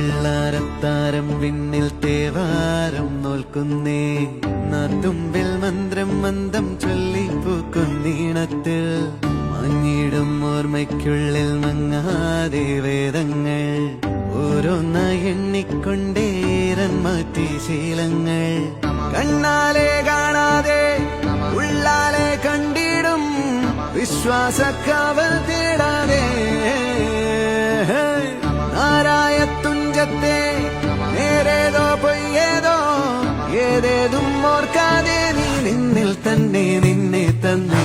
വെള്ളാരത്താരം വിണ്ണിൽ തേവാരം നോൽക്കുന്നേ നാത്തുമ്പിൽ മന്ത്രം മന്ദം ചൊല്ലിപ്പൂക്കുന്നീണത്തിൽ മഞ്ഞിടും ഓർമ്മയ്ക്കുള്ളിൽ മങ്ങാതെ വേദങ്ങൾ ഓരോന്നായി എണ്ണിക്കൊണ്ടേരൻ മാറ്റി ശീലങ്ങൾ കണ്ണാലെ കാണാതെ ഉള്ളാലെ കണ്ടിടും വിശ്വാസക്കാവൽ തേടാതെ നാരായ തുഞ്ചത്തെ നേരേതോ പൊയ്യേതോ ഏതേതും ഓർക്കാതെ നീ നിന്നിൽ തന്നെ നിന്നെ തന്നെ